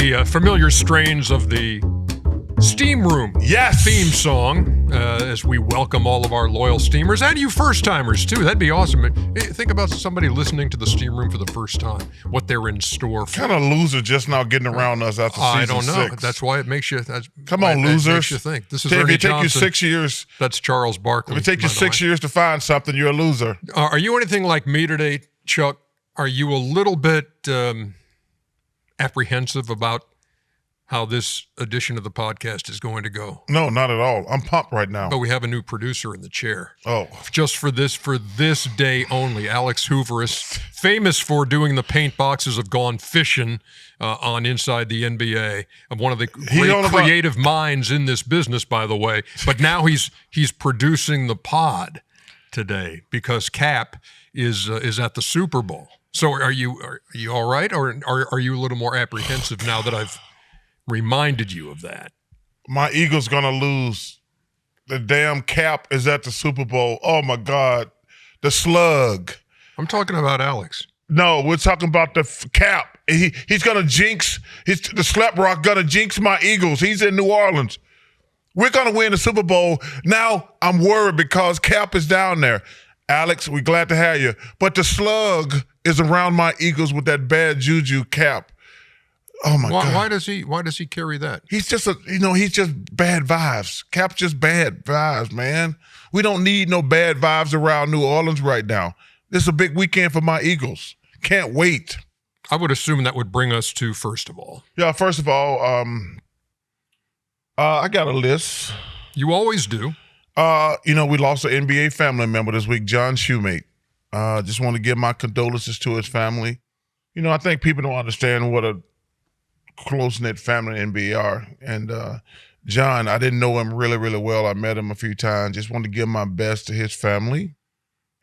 the familiar strains of the Steam Room theme song as we welcome all of our loyal steamers and you first-timers, too. That'd be awesome. Hey, think about somebody listening to the Steam Room for the first time, what they're in store for. Kind of loser just now getting around us after season 6. I don't know. That's why it makes you... Come on, losers. It makes you think. This is Ernie Johnson. If it take you 6 years... That's Charles Barkley. If it take you 6 years to find something, you're a loser. Are you anything like me today, Chuck? Are you a little bit apprehensive about how this edition of the podcast is going to go? No, not at all. I'm pumped right now. But we have a new producer in the chair. Oh. Just for this day only. Alex Hoover is famous for doing the paint boxes of Gone Fishing on Inside the NBA. One of the great creative minds in this business, by the way. But now he's producing the pod today because Cap is at the Super Bowl. So are you all right, or are you a little more apprehensive now that I've reminded you of that? My Eagles gonna lose. The damn Cap is at the Super Bowl. Oh my God, the slug. I'm talking about Alex. No, we're talking about the Cap. He's gonna jinx. The Slap Rock gonna jinx my Eagles. He's in New Orleans. We're gonna win the Super Bowl. Now I'm worried because Cap is down there. Alex, we're glad to have you. But the slug is around my Eagles with that bad juju Cap. Oh my God! Why does he carry that? He's just he's just bad vibes. Cap's just bad vibes, man. We don't need no bad vibes around New Orleans right now. This is a big weekend for my Eagles. Can't wait. I would assume that would bring us to first of all. Yeah, first of all, I got a list. You always do. We lost an NBA family member this week, John Hubie. Just want to give my condolences to his family. I think people don't understand what a close-knit family NBA are. And John, I didn't know him really, really well. I met him a few times. Just wanted to give my best to his family.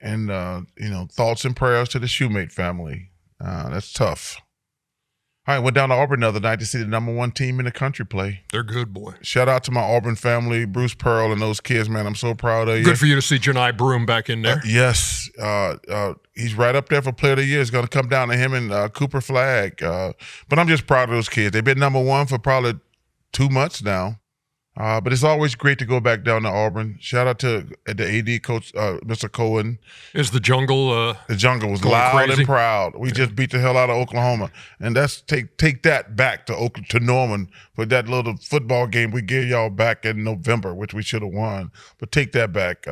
And, thoughts and prayers to the Shoemate family. That's tough. I went down to Auburn the other night to see the #1 team in the country play. They're good, boy. Shout out to my Auburn family, Bruce Pearl and those kids, man. I'm so proud of you. Good for you to see Janai Broom back in there. Yes. He's right up there for Player of the Year. It's going to come down to him and Cooper Flagg. But I'm just proud of those kids. They've been #1 for probably 2 months now. But it's always great to go back down to Auburn. Shout out to the AD coach, Mr. Cohen. Is the jungle? The jungle was loud crazy and proud. We just beat the hell out of Oklahoma, and that's take that back to Norman for that little football game we gave y'all back in November, which we should have won. But take that back.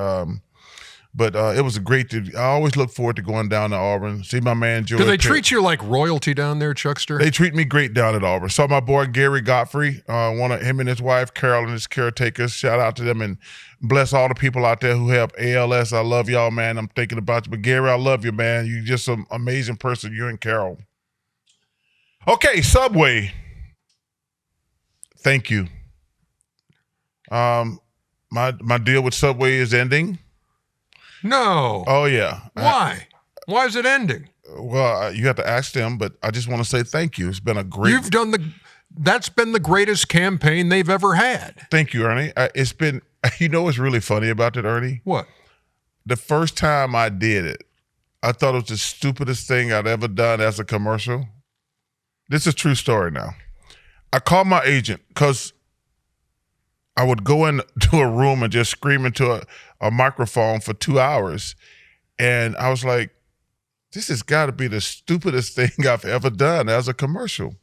But it was I always look forward to going down to Auburn, see my man Joey. Do they treat you like royalty down there, Chuckster? They treat me great down at Auburn. Saw my boy Gary Godfrey, him and his wife Carol and his caretakers. Shout out to them and bless all the people out there who have ALS. I love y'all, man. I'm thinking about you. But Gary, I love you, man. You're just an amazing person. You and Carol. Okay, Subway. Thank you. My deal with Subway is ending. No. Oh, yeah. Why? Why is it ending? Well, you have to ask them, but I just want to say thank you. It's been a great... That's been the greatest campaign they've ever had. Thank you, Ernie. It's been... what's really funny about it, Ernie? What? The first time I did it, I thought it was the stupidest thing I'd ever done as a commercial. This is a true story now. I called my agent because I would go into a room and just scream into a microphone for 2 hours. And I was like, this has got to be the stupidest thing I've ever done as a commercial.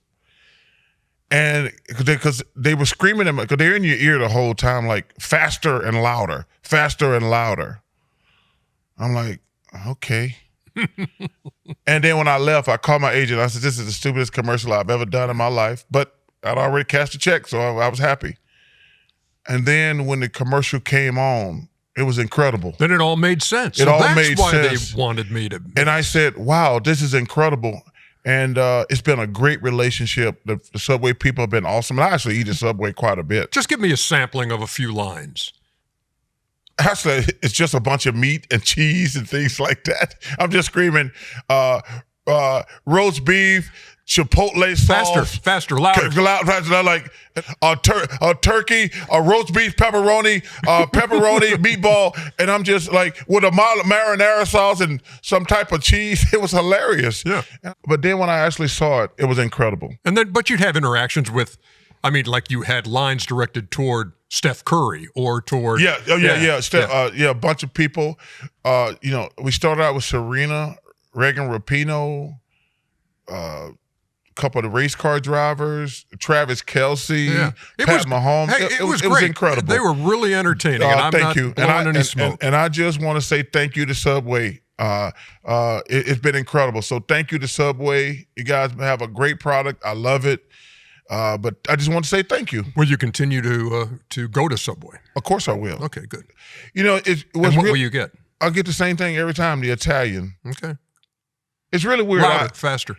And because they were screaming, because they're in your ear the whole time, like faster and louder, faster and louder. I'm like, okay. And then when I left, I called my agent. I said, this is the stupidest commercial I've ever done in my life. But I'd already cashed a check, so I was happy. And then when the commercial came on, it was incredible. Then it all made sense. That's why they wanted me to. And I said, wow, this is incredible. And it's been a great relationship. The Subway people have been awesome. And I actually eat at Subway quite a bit. Just give me a sampling of a few lines. Actually, it's just a bunch of meat and cheese and things like that. I'm just screaming, roast beef, Chipotle sauce. Faster, louder. Like a turkey, a roast beef pepperoni, meatball, and I'm just like with a marinara sauce and some type of cheese. It was hilarious. Yeah. But then when I actually saw it, it was incredible. And then, but you'd have interactions with, I mean, like you had lines directed toward Steph Curry or toward a bunch of people. We started out with Serena, Reagan Rapinoe, couple of the race car drivers, Travis Kelce, Pat Mahomes. Hey, it was great. It was incredible. They were really entertaining. And I'm thank not you. blowing any smoke. And I just want to say thank you to Subway. It's been incredible. So thank you to Subway. You guys have a great product. I love it. But I just want to say thank you. Will you continue to go to Subway? Of course I will. Okay, good. It was. And what will you get? I'll get the same thing every time. The Italian. Okay. It's really weird. Louder, faster.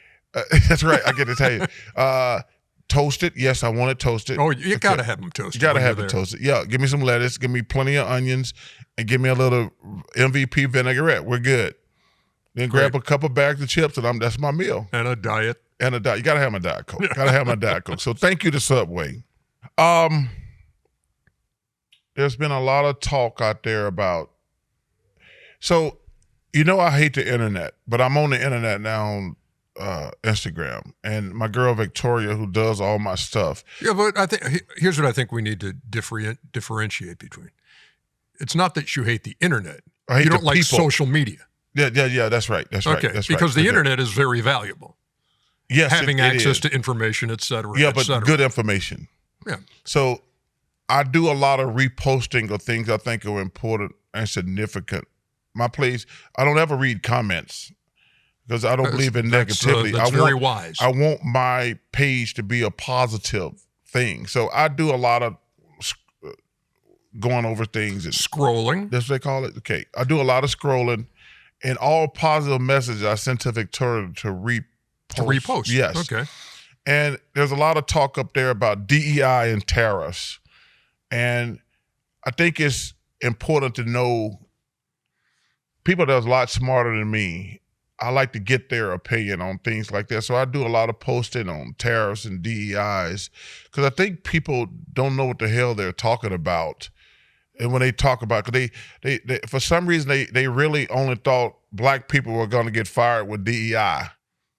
That's right. I get to tell you. Toasted. Yes, I want it toasted. Oh, you got to have them toasted. You got to have it toasted. Yeah, give me some lettuce. Give me plenty of onions. And give me a little MVP vinaigrette. We're good. Then grab a couple bags of chips, and that's my meal. And a diet. You got to have my Diet Coke. Got to have my Diet Coke. So thank you to Subway. There's been a lot of talk out there about. So, I hate the internet, but I'm on the internet now on Instagram, and my girl Victoria, who does all my stuff. Yeah, but I think here's what I think we need to differentiate between. It's not that you hate the internet. You don't like social media. Yeah. That's right. That's right. Okay, that's because right. the internet is very valuable. Yes, having access to information, et cetera. Yeah, but good information. Yeah. So I do a lot of reposting of things I think are important and significant. My place, I don't ever read comments because I don't believe in negativity. That's very wise. I want my page to be a positive thing. So I do a lot of going over things. Scrolling. That's what they call it? Okay. I do a lot of scrolling, and all positive messages I send to Victoria to repost. Yes. Okay. And there's a lot of talk up there about DEI and tariffs. And I think it's important to know people that's a lot smarter than me. I like to get their opinion on things like that. So I do a lot of posting on tariffs and DEIs because I think people don't know what the hell they're talking about. And when they talk about, because they for some reason, they really only thought black people were going to get fired with DEI.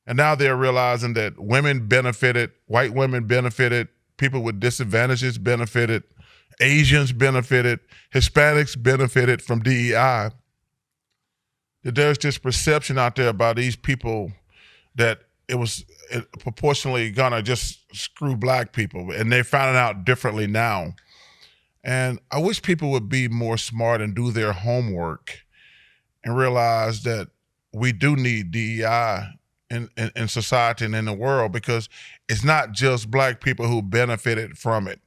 And now they're realizing that women benefited, white women benefited, people with disadvantages benefited, Asians benefited, Hispanics benefited from DEI. That there's this perception out there about these people that it was proportionally gonna just screw black people, and they're finding out differently now. And I wish people would be more smart and do their homework and realize that we do need DEI in society and in the world, because it's not just black people who benefited from it.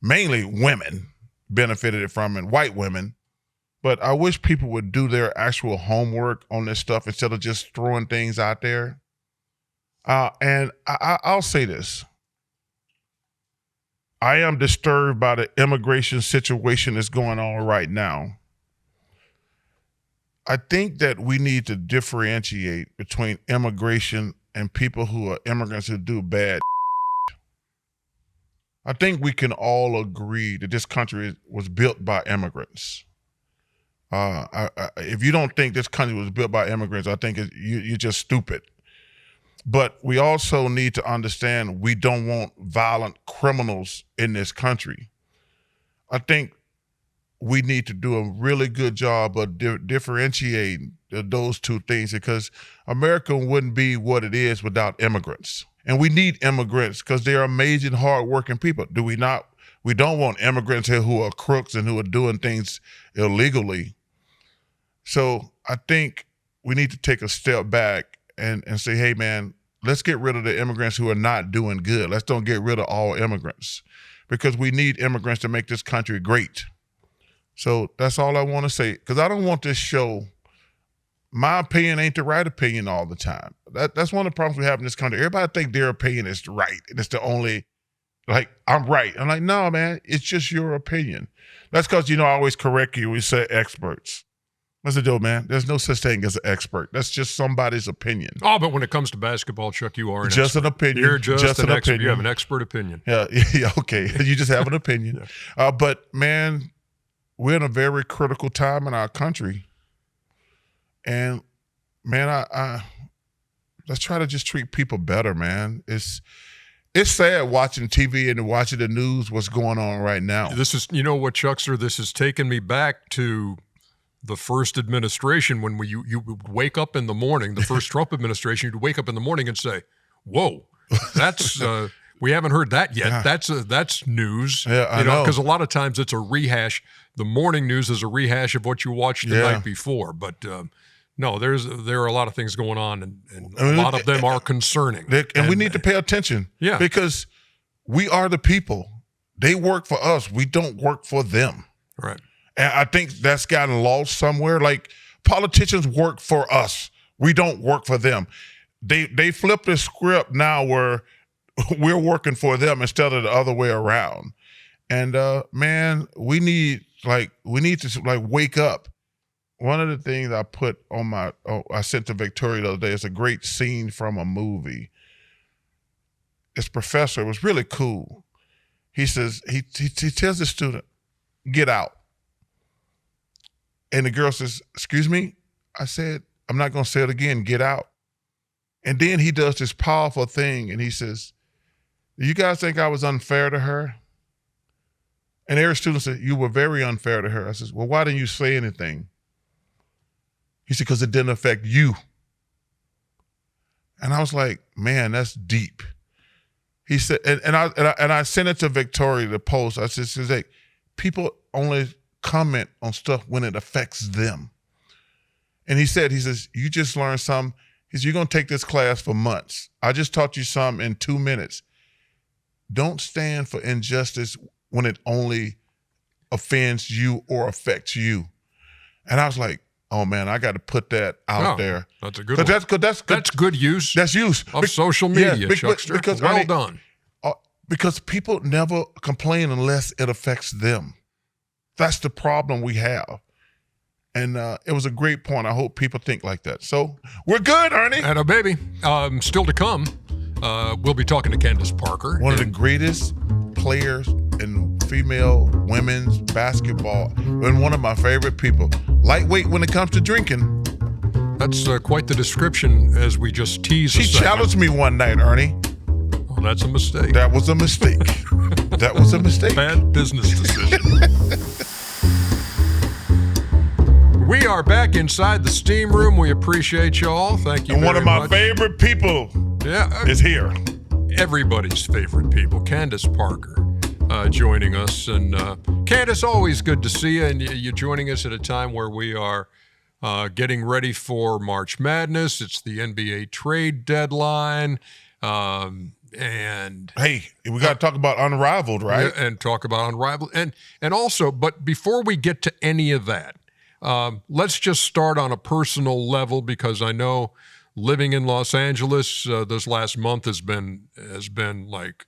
Mainly women benefited from it, white women. But I wish people would do their actual homework on this stuff instead of just throwing things out there. And I'll say this. I am disturbed by the immigration situation that's going on right now. I think that we need to differentiate between immigration and people who are immigrants who do bad. I think we can all agree that this country was built by immigrants. If you don't think this country was built by immigrants, I think you're just stupid. But we also need to understand we don't want violent criminals in this country. I think we need to do a really good job of differentiating those two things, because America wouldn't be what it is without immigrants. And we need immigrants because they're amazing, hardworking people. Do we not? We don't want immigrants here who are crooks and who are doing things illegally. So I think we need to take a step back and say, hey, man, let's get rid of the immigrants who are not doing good. Let's don't get rid of all immigrants, because we need immigrants to make this country great. So that's all I want to say, because I don't want this show, my opinion ain't the right opinion all the time. That's one of the problems we have in this country. Everybody think their opinion is right, and it's the only, like, I'm right. I'm like, no, man, it's just your opinion. That's because, I always correct you. We say experts. I said, yo, man, there's no such thing as an expert. That's just somebody's opinion. Oh, but when it comes to basketball, Chuck, you are just expert. An opinion. You're just an expert. Opinion. You have an expert opinion. Yeah, okay. You just have an opinion. Yeah. But, man, we're in a very critical time in our country. And, man, I let's try to just treat people better, man. It's sad watching TV and watching the news, what's going on right now. This is, you know what, Chuck, sir, this has taken me back to the first administration when you would wake up in the morning, the first Trump administration, you'd wake up in the morning and say, whoa, that's we haven't heard that yet. Yeah. That's news. Yeah, I know. Because a lot of times it's a rehash. The morning news is a rehash of what you watched the night before. But no, there are a lot of things going on, and a lot of them are concerning. And we need to pay attention. Yeah. Because we are the people. They work for us. We don't work for them. Right. And I think that's gotten lost somewhere. Like, politicians work for us. We don't work for them. They flip the script now where we're working for them instead of the other way around. And man, we need to wake up. One of the things I put on I sent to Victoria the other day is a great scene from a movie. This professor was really cool. He says, he tells the student, get out. And the girl says, excuse me? I said, I'm not going to say it again, get out. And then he does this powerful thing and he says, do you guys think I was unfair to her? And every student said, you were very unfair to her. I said, well, why didn't you say anything? He said, because it didn't affect you. And I was like, man, that's deep. He said, and I sent it to Victoria, the post. I said, like, people only comment on stuff when it affects them. And he says, you just learned something. He said, you're going to take this class for months. I just taught you something in 2 minutes. Don't stand for injustice when it only offends you or affects you. And I was like, oh man, I got to put that out there. That's a good one. That's good use. That's use of social media, Chuckster. Because well done. Because people never complain unless it affects them. That's the problem we have. And it was a great point. I hope people think like that. So we're good, Ernie. And baby, still to come, we'll be talking to Candace Parker. One of the greatest players in female women's basketball and one of my favorite people. Lightweight when it comes to drinking. That's quite the description as we just teased. She challenged me one night, Ernie. Oh, that's a mistake. That was a mistake. That was a mistake. Bad business decision. We are back inside the steam room. We appreciate y'all. Thank you. And one of my much. favorite people is here. Everybody's favorite people, Candace Parker, joining us. And Candace, always good to see you. And you're joining us at a time where we are getting ready for March Madness. It's the NBA trade deadline. And hey, we got to talk about Unrivaled, right? Yeah, and talk about Unrivaled. And also, but before we get to any of that, let's just start on a personal level, because I know living in Los Angeles this last month has been like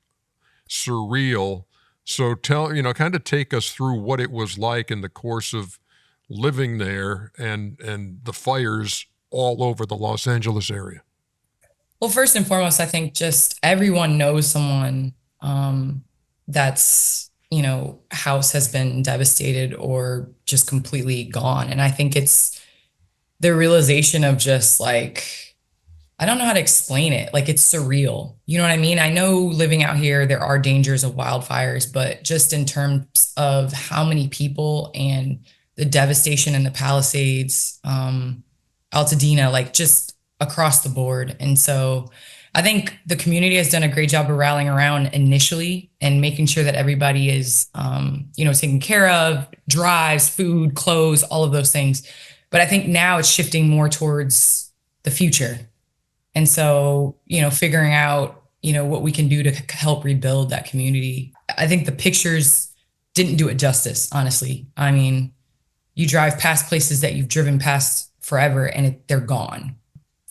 surreal. So kind of take us through what it was like in the course of living there and the fires all over the Los Angeles area. Well, first and foremost, I think just everyone knows someone that's, house has been devastated or just completely gone. And I think it's the realization of just like, I don't know how to explain it. Like, it's surreal. You know what I mean? I know living out here, there are dangers of wildfires, but just in terms of how many people and the devastation in the Palisades, Altadena, like just across the board. And so I think the community has done a great job of rallying around initially and making sure that everybody is, taken care of, drives, food, clothes, all of those things. But I think now it's shifting more towards the future. And so, figuring out, what we can do to help rebuild that community. I think the pictures didn't do it justice, honestly. I mean, you drive past places that you've driven past forever and they're gone.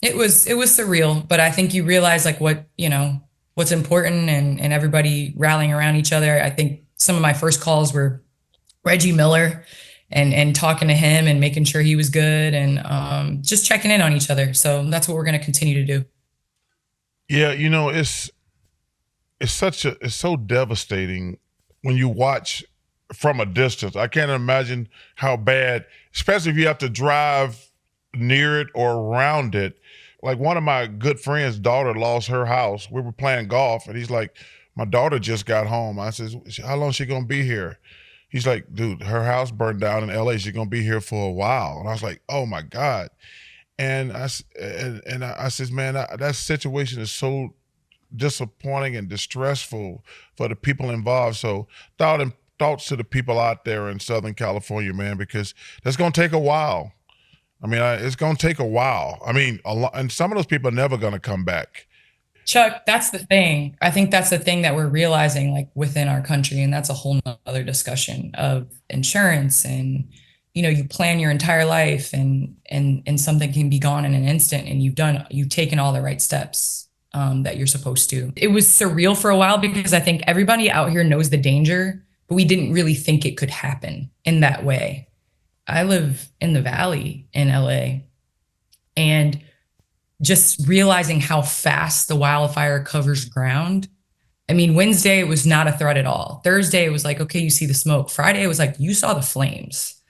It was surreal, but I think you realize like what's important and everybody rallying around each other. I think some of my first calls were Reggie Miller and talking to him and making sure he was good and just checking in on each other. So that's what we're going to continue to do. Yeah, it's so devastating when you watch from a distance. I can't imagine how bad, especially if you have to drive near it or around it. Like one of my good friends' daughter lost her house. We were playing golf, and he's like, "My daughter just got home." I says, "How long is she gonna be here?" He's like, "Dude, her house burned down in LA. She's gonna be here for a while." And I was like, "Oh my God." And I says, "Man, that situation is so disappointing and distressful for the people involved." So thoughts to the people out there in Southern California, man, because that's gonna take a while. I mean, it's going to take a while. I mean, and some of those people are never going to come back. Chuck, that's the thing. I think that's the thing that we're realizing, like within our country, and that's a whole nother discussion of insurance. And you plan your entire life, and something can be gone in an instant, and you've taken all the right steps that you're supposed to. It was surreal for a while because I think everybody out here knows the danger, but we didn't really think it could happen in that way. I live in the Valley in LA, and just realizing how fast the wildfire covers ground. I mean, Wednesday, it was not a threat at all. Thursday, it was like, okay, you see the smoke. Friday, it was like, you saw the flames.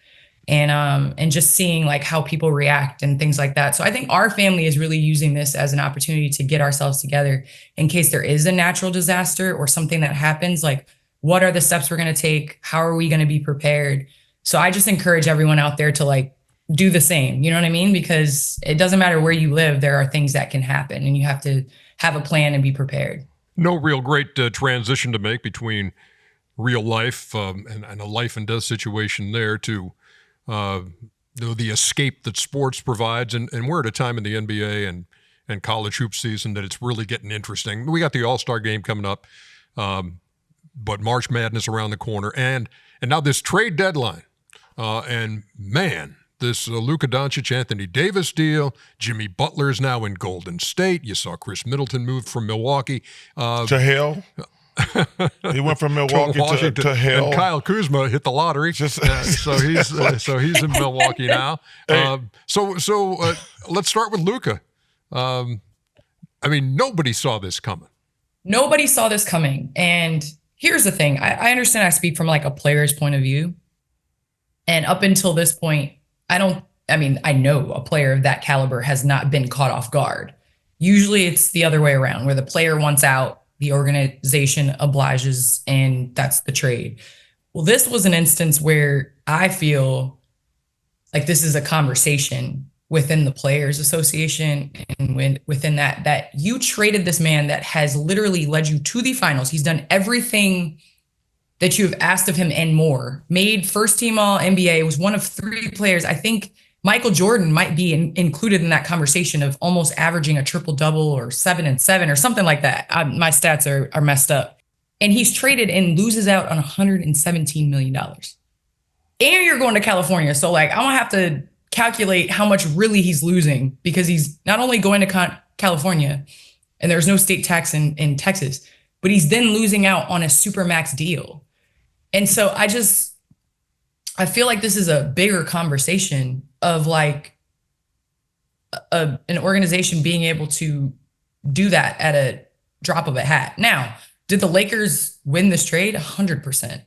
And just seeing like how people react and things like that. So I think our family is really using this as an opportunity to get ourselves together in case there is a natural disaster or something that happens. Like, what are the steps we're going to take? How are we going to be prepared? So I just encourage everyone out there to like do the same. You know what I mean? Because it doesn't matter where you live. There are things that can happen, and you have to have a plan and be prepared. No real great transition to make between real life and a life and death situation there to the escape that sports provides. And we're at a time in the NBA and college hoop season that it's really getting interesting. We got the All-Star game coming up, but March Madness around the corner. And now this trade deadline. And man, this Luka Doncic, Anthony Davis deal. Jimmy Butler is now in Golden State. You saw Chris Middleton moved from Milwaukee. To hell. He went from Milwaukee to hell. And Kyle Kuzma hit the lottery. So he's in Milwaukee now. So let's start with Luka. I mean, nobody saw this coming. Nobody saw this coming. And here's the thing. I understand I speak from like a player's point of view. And up until this point, I know a player of that caliber has not been caught off guard. Usually it's the other way around, where the player wants out, the organization obliges, and that's the trade. Well, this was an instance where I feel like this is a conversation within the Players Association and within that you traded this man that has literally led you to the finals. He's done everything that you have asked of him and more. Made first team All NBA, was one of 3 players. I think Michael Jordan might be included in that conversation of almost averaging a triple double or 7 and 7 or something like that. My stats are messed up. And he's traded and loses out on $117 million. And you're going to California. So like, I don't have to calculate how much really he's losing, because he's not only going to California and there's no state tax in Texas, but he's then losing out on a supermax deal. And so I feel like this is a bigger conversation of like an organization being able to do that at a drop of a hat. Now, did the Lakers win this trade? 100%.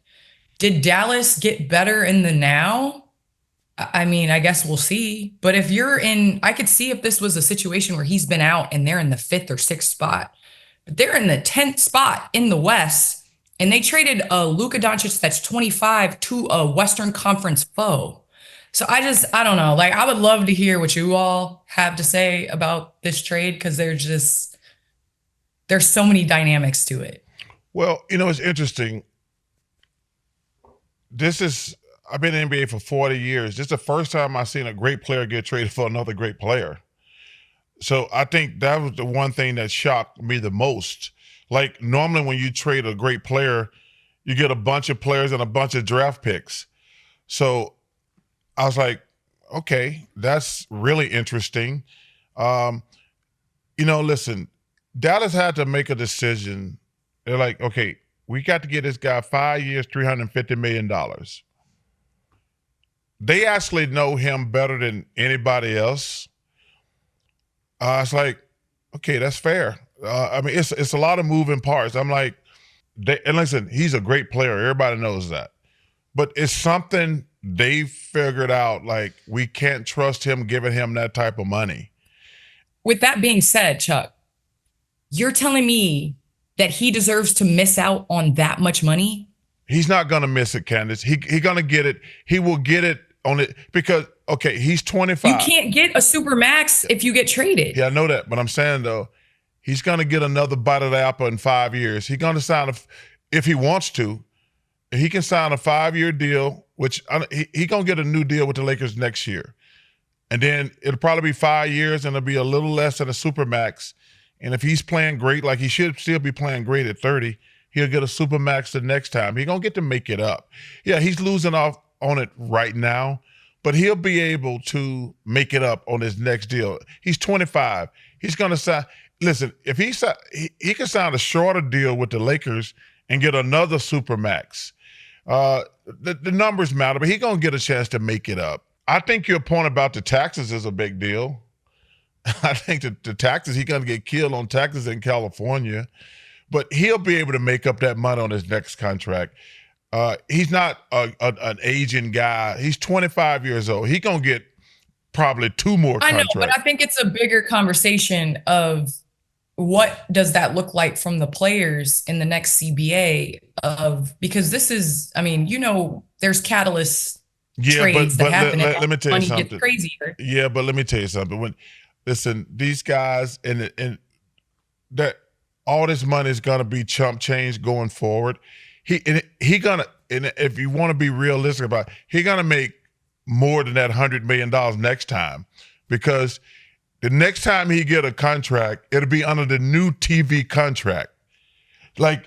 Did Dallas get better in the now? I mean, I guess we'll see. But if I could see if this was a situation where he's been out and they're in the 5th or 6th spot, but they're in the 10th spot in the West. And they traded a Luka Doncic that's 25 to a Western Conference foe. So I don't know. Like, I would love to hear what you all have to say about this trade, because there's so many dynamics to it. Well, it's interesting. I've been in the NBA for 40 years. This is the first time I've seen a great player get traded for another great player. So I think that was the one thing that shocked me the most. Like, normally when you trade a great player, you get a bunch of players and a bunch of draft picks. So I was like, okay, that's really interesting. Listen, Dallas had to make a decision. They're like, okay, we got to get this guy 5 years, $350 million. they actually know him better than anybody else. It's like, okay, that's fair. I mean, it's a lot of moving parts. I'm like, and listen, he's a great player. Everybody knows that. But it's something they figured out, like, we can't trust him giving him that type of money. With that being said, Chuck, you're telling me that he deserves to miss out on that much money? He's not going to miss it, Candace. He going to get it. He will get it on it because, okay, he's 25. You can't get a super max if you get traded. Yeah, I know that. But I'm saying, though, he's going to get another bite of the apple in 5 years. He's going to sign, if he wants to, he can sign a 5-year deal, which he going to get a new deal with the Lakers next year. And then it'll probably be 5 years, and it'll be a little less than a supermax. And if he's playing great, like he should still be playing great at 30, he'll get a supermax the next time. He's going to get to make it up. Yeah, he's losing off on it right now, but he'll be able to make it up on his next deal. He's 25. He's going to sign. Listen, if he can sign a shorter deal with the Lakers and get another supermax. The numbers matter, but he's going to get a chance to make it up. I think your point about the taxes is a big deal. I think the taxes, he's going to get killed on taxes in California, but he'll be able to make up that money on his next contract. He's not an aging guy. He's 25 years old. He's going to get probably 2 more contracts. I know, but I think it's a bigger conversation of what does that look like from the players in the next CBA because this is, I mean, there's catalyst trades that happen. Let me tell you something. Gets crazier. Yeah, but let me tell you something. Listen, these guys and that all this money is gonna be chump change going forward. If you want to be realistic about it, he's gonna make more than that $100 million next time, because the next time he get a contract, it'll be under the new TV contract. Like,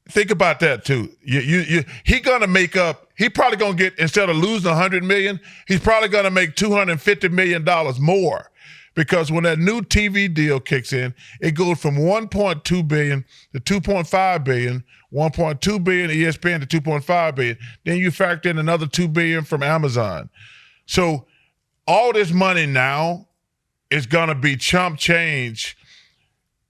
think about that too. He gonna make up. He probably gonna get, instead of losing $100 million, he's probably gonna make $250 million more, because when that new TV deal kicks in, it goes from $1.2 billion to $2.5 billion, $1.2 billion ESPN to $2.5 billion. Then you factor in another $2 billion from Amazon. So all this money now is gonna be chump change.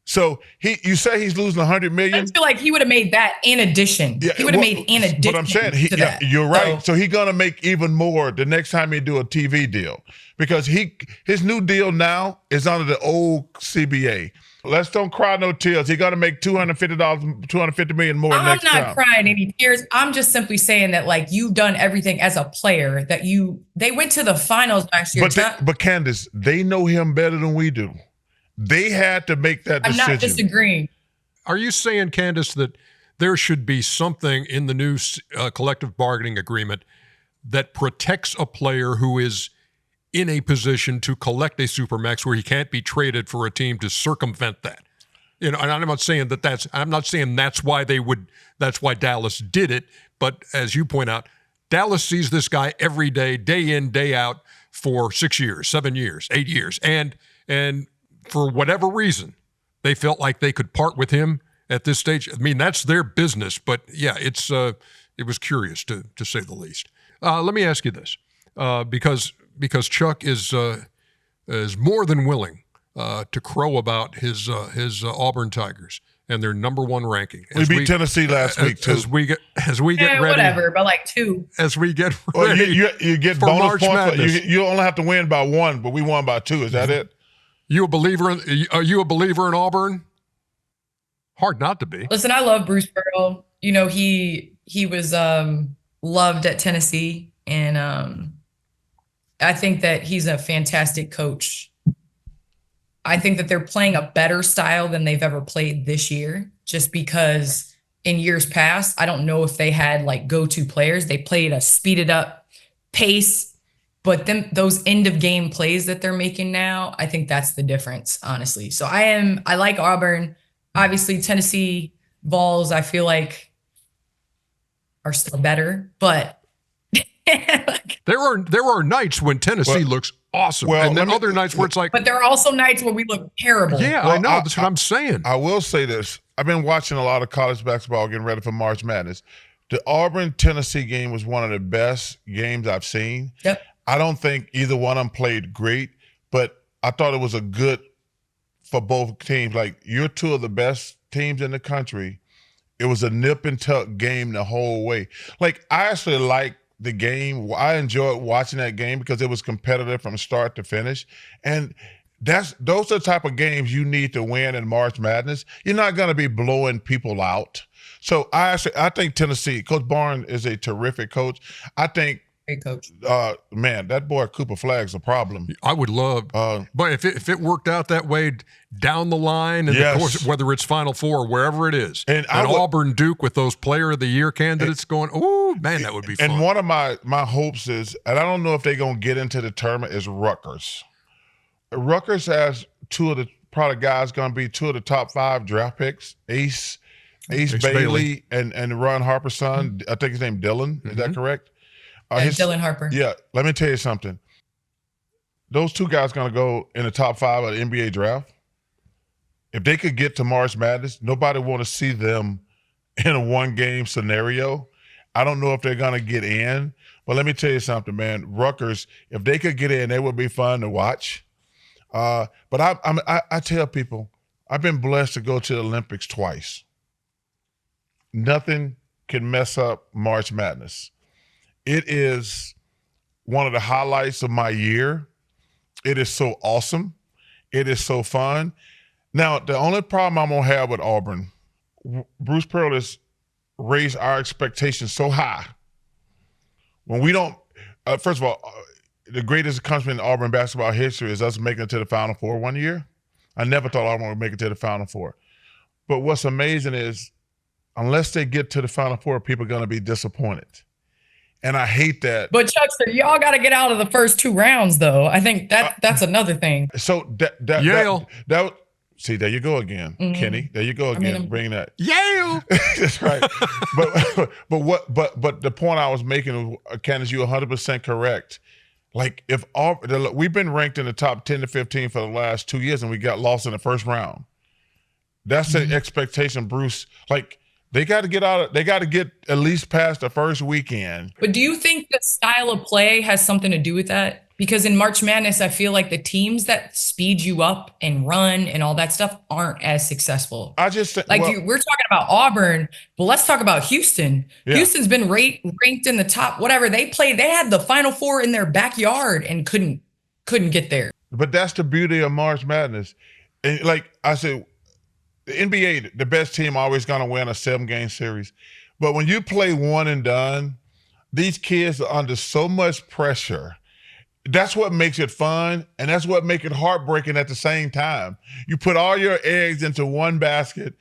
So you say he's losing $100 million. I feel like he would have made that in addition. Yeah, he would have made in addition. But I'm saying, you're right. So he's gonna make even more the next time he do a TV deal, because his new deal now is under the old CBA. Let's don't cry no tears. He's gonna make $250 million more next time. I'm not crying any tears. I'm just simply saying that, like, you've done everything as a player that they went to the finals last year. But Candace, they know him better than we do. They had to make that decision. I'm not disagreeing. Are you saying, Candace, that there should be something in the new collective bargaining agreement that protects a player who is in a position to collect a supermax, where he can't be traded for a team to circumvent that? And I'm not saying that's why that's why Dallas did it. But as you point out, Dallas sees this guy every day, day in, day out, for 6 years, 7 years, 8 years, and for whatever reason, they felt like they could part with him at this stage. I mean, that's their business, but yeah, it was curious to say the least. Let me ask you this, because Chuck is more than willing to crow about his Auburn Tigers and their #1 ranking. We beat Tennessee last week too. As we get ready, whatever, but like 2. As we get ready, you get for bonus March points. Madness. You only have to win by 1, but we won by 2. Is that it? Are you a believer in Auburn? Hard not to be. Listen, I love Bruce Pearl. He was loved at Tennessee, and I think that he's a fantastic coach. I think that they're playing a better style than they've ever played this year, just because in years past, I don't know if they had like go-to players. They played a speeded up pace. But those end of game plays that they're making now, I think that's the difference, honestly. So I like Auburn. Obviously, Tennessee Vols, I feel like, are still better, but there are nights when Tennessee looks awesome, and then other nights where it's like. But there are also nights where we look terrible. Yeah, I know. That's what I'm saying. I will say this: I've been watching a lot of college basketball, getting ready for March Madness. The Auburn-Tennessee game was one of the best games I've seen. Yep. I don't think either one of them played great, but I thought it was a good for both teams. Like, you're two of the best teams in the country. It was a nip and tuck game the whole way. Like, I actually liked the game. I enjoyed watching that game because it was competitive from start to finish. And those are the type of games you need to win in March Madness. You're not going to be blowing people out. So I think Tennessee, Coach Barnes is a terrific coach. I think, great coach. Man, that boy Cooper Flagg's a problem. I would love, but if it worked out that way down the line, and Yes. of course, whether it's Final Four or wherever it is, And and I would- Auburn Duke with those Player of the Year candidates going, oh man, that would be fun. And one of my hopes is, and I don't know if they're going to get into the tournament, is Rutgers. Rutgers has probably guys going to be two of the top 5 draft picks, Ace Bailey and Ron Harper's son. I think his name Dylan. Is that correct? Dylan Harper. Yeah. Let me tell you something. Those two guys going to go in the top 5 of the NBA draft. If they could get to March Madness, nobody want to see them in a one-game scenario. I don't know if they're going to get in, but let me tell you something, man. Rutgers, if they could get in, they would be fun to watch. But I tell people, I've been blessed to go to the Olympics twice. Nothing can mess up March Madness. It is one of the highlights of my year. It is so awesome. It is so fun. Now, the only problem I'm going to have with Auburn, Bruce Pearl has raised our expectations so high. When we don't, first of all, the greatest accomplishment in Auburn basketball history is us making it to the Final Four one year. I never thought Auburn would make it to the Final Four. But what's amazing is, unless they get to the Final Four, people are going to be disappointed. And I hate that. But Chuckster, y'all got to get out of the first 2 rounds, though. I think that's another thing. So Yale. See, there you go again, Kenny. There you go again. Bring that. Yale. That's right. But the point I was making, Candace, you're 100% correct. Like, if we've been ranked in the top 10 to 15 for the last 2 years, and we got lost in the first round. That's the expectation, Bruce. Like, they got to get out. They got to get at least past the first weekend. But do you think the style of play has something to do with that? Because in March Madness, I feel like the teams that speed you up and run and all that stuff aren't as successful. I just think, we're talking about Auburn, but let's talk about Houston. Yeah. Houston's been ranked in the top, whatever they played. They had the Final Four in their backyard and couldn't get there. But that's the beauty of March Madness. And like I said, the NBA, the best team always going to win a 7-game series. But when you play one and done, these kids are under so much pressure. That's what makes it fun, and that's what makes it heartbreaking at the same time. You put all your eggs into one basket,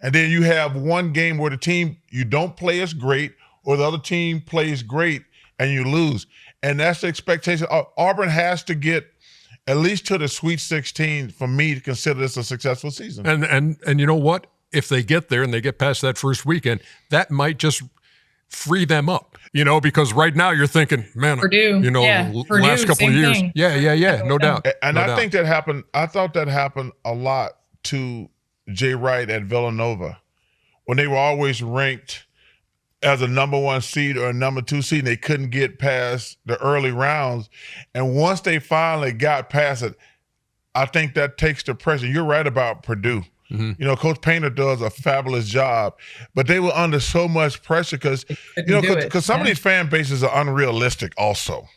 and then you have one game where the team you don't play as great, or the other team plays great, and you lose. And that's the expectation. Auburn has to get at least to the Sweet 16 for me to consider this a successful season. And you know what? If they get there and they get past that first weekend, that might just free them up, because right now you're thinking, man, Purdue, Purdue, last couple of years. Thing. Yeah, no doubt. And no I doubt. think that happened. I thought that happened a lot to Jay Wright at Villanova when they were always ranked as a number 1 seed or a number 2 seed, and they couldn't get past the early rounds. And once they finally got past it, I think that takes the pressure. You're right about Purdue. Mm-hmm. Coach Painter does a fabulous job, but they were under so much pressure because some of these fan bases are unrealistic also.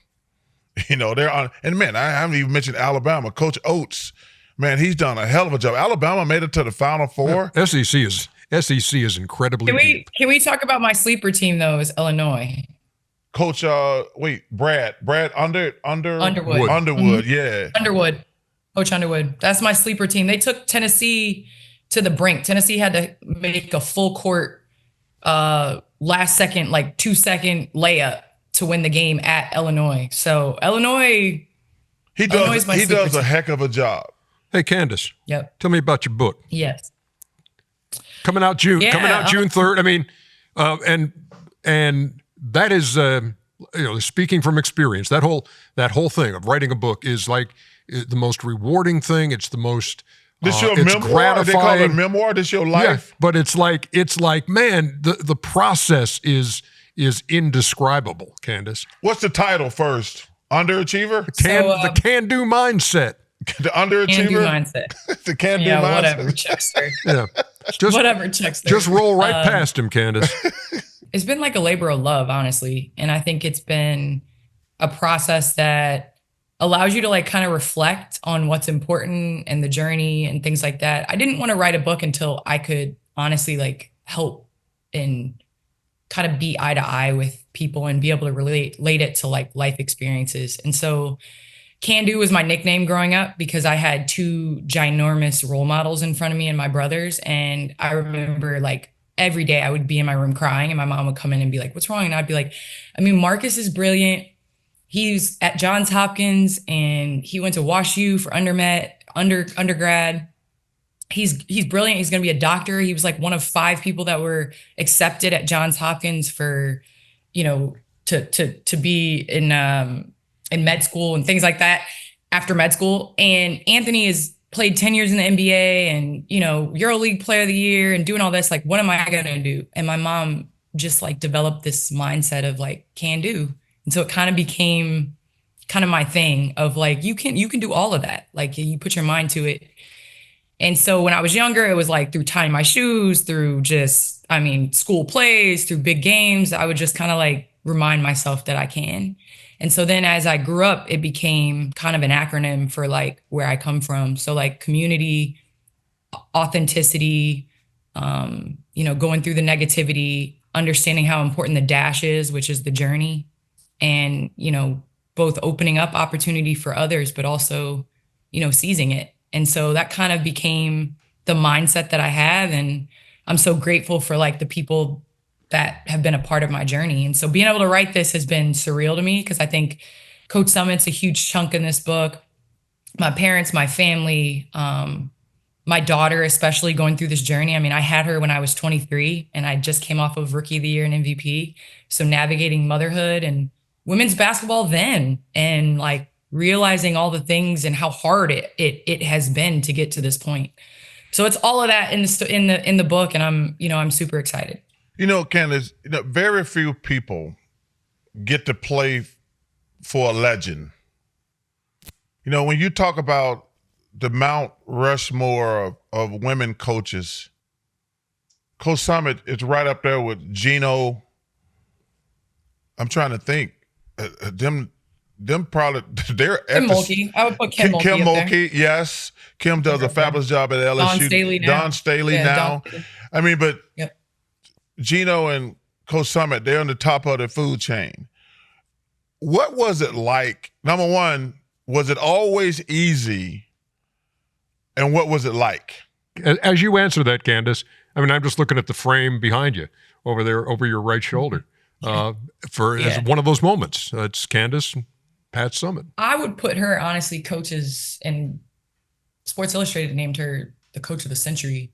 They're on, and man, I haven't even mentioned Alabama. Coach Oates, man, he's done a hell of a job. Alabama made it to the Final Four. SEC is incredibly deep. Can we talk about my sleeper team though? Is Illinois. Coach, Brad Underwood. Mm-hmm. Yeah. Underwood. Coach Underwood. That's my sleeper team. They took Tennessee to the brink. Tennessee had to make a full court last second, 2-second layup to win the game at Illinois. So Illinois does a heck of a job. Hey, Candace. Yep. Tell me about your book. Yes. Coming out June 3rd. I mean, and that is speaking from experience. That whole thing of writing a book is like the most rewarding thing. It's the most This your it's memoir? gratifying. They call it a memoir? This your life? Yeah, but it's like, man, the process is indescribable, Candace. What's the title first? Underachiever? The can-do mindset. The underachiever? Can-do mindset. The can-do Yeah, mindset? whatever, Chuckster. Yeah. Whatever, Chuckster. Just roll right past him, Candace. It's been like a labor of love, honestly. And I think it's been a process that allows you to like kind of reflect on what's important and the journey and things like that. I didn't want to write a book until I could honestly like help and kind of be eye to eye with people and be able to relate it to like life experiences. And so Can Do was my nickname growing up because I had two ginormous role models in front of me and my brothers. And I remember like every day I would be in my room crying and my mom would come in and be like, what's wrong? And I'd be like, I mean, Marcus is brilliant. He's at Johns Hopkins and he went to Wash U for undergrad. He's brilliant. He's going to be a doctor. He was like one of 5 people that were accepted at Johns Hopkins for, you know, to be in med school and things like that after med school. And Anthony has played 10 years in the NBA and, you know, EuroLeague player of the year and doing all this. Like, what am I going to do? And my mom just like developed this mindset of like, can do. And so it kind of became kind of my thing of like, you can do all of that. Like you put your mind to it. And so when I was younger, it was like through tying my shoes, through just, I mean, school plays, through big games, I would just kind of like remind myself that I can. And so then as I grew up, it became kind of an acronym for like where I come from. So like community, authenticity, you know, going through the negativity, understanding how important the dash is, which is the journey. And, you know, both opening up opportunity for others, but also, you know, seizing it. And so that kind of became the mindset that I have. And I'm so grateful for like the people that have been a part of my journey. And so being able to write this has been surreal to me because I think Coach Summit's a huge chunk in this book. My parents, my family, my daughter, especially going through this journey. I mean, I had her when I was 23 and I just came off of Rookie of the Year and MVP. So navigating motherhood and women's basketball then and like realizing all the things and how hard it has been to get to this point. So it's all of that in the book, and I'm super excited. You know, Candace, very few people get to play for a legend. You know, when you talk about the Mount Rushmore of women coaches, Coach Summit is right up there with Gino. I'm trying to think. Them probably they're Kim Mulkey. I would put Kim Mulkey. Kim Mulkey, yes. Kim does a fabulous job at LSU. Don Staley now. I mean, but yep. Gino and Coach Summit, they're on the top of the food chain. What was it like? Number one, was it always easy? And what was it like? As you answer that, Candace, I mean, I'm just looking at the frame behind you over there, over your right shoulder. As one of those moments. It's Candace and Pat Summit. I would put her, honestly, coaches, and Sports Illustrated named her the coach of the century,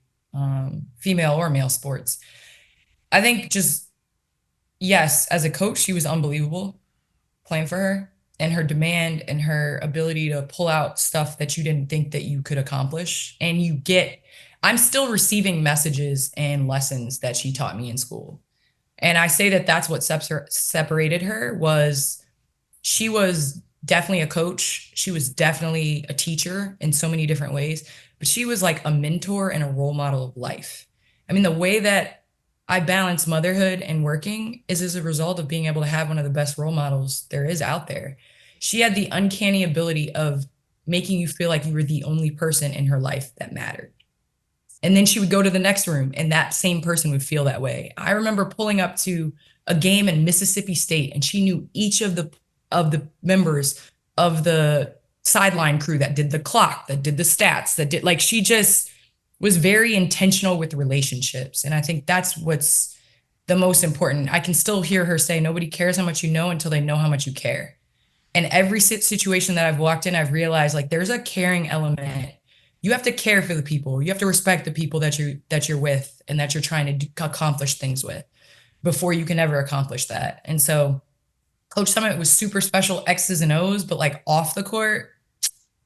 female or male sports. I think just, yes, as a coach, she was unbelievable playing for her, and her demand and her ability to pull out stuff that you didn't think that you could accomplish. And I'm still receiving messages and lessons that she taught me in school. And I say that that's what separated her. Was she was definitely a coach. She was definitely a teacher in so many different ways, but she was like a mentor and a role model of life. I mean, the way that I balance motherhood and working is as a result of being able to have one of the best role models there is out there. She had the uncanny ability of making you feel like you were the only person in her life that mattered. And then she would go to the next room and that same person would feel that way. I remember pulling up to a game in Mississippi State and she knew each of the members of the sideline crew that did the clock, that did the stats, she just was very intentional with relationships. And I think that's what's the most important. I can still hear her say, nobody cares how much you know until they know how much you care. And every situation that I've walked in, I've realized like there's a caring element. You have to care for the people. You have to respect the people that you're with and that you're trying to accomplish things with before you can ever accomplish that. And so Coach Summit was super special X's and O's, but like off the court,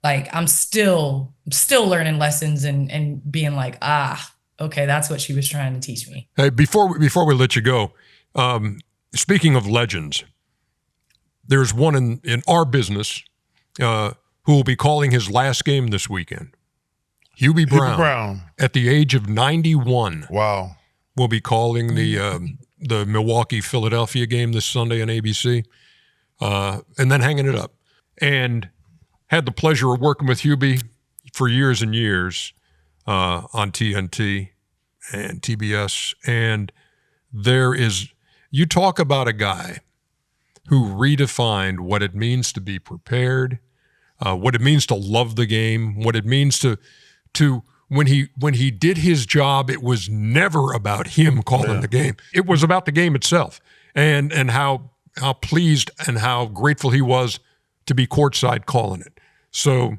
like I'm still learning lessons and being like, okay, that's what she was trying to teach me. Hey, before we let you go, speaking of legends, there's one in our business who will be calling his last game this weekend. Hubie Brown, at the age of 91. Wow. Will be calling the Milwaukee-Philadelphia game this Sunday on ABC, and then hanging it up. And had the pleasure of working with Hubie for years and years on TNT and TBS. And you talk about a guy who redefined what it means to be prepared, what it means to love the game, what it means to when he did his job, it was never about him calling the game. It was about the game itself, and how pleased and how grateful he was to be courtside calling it. So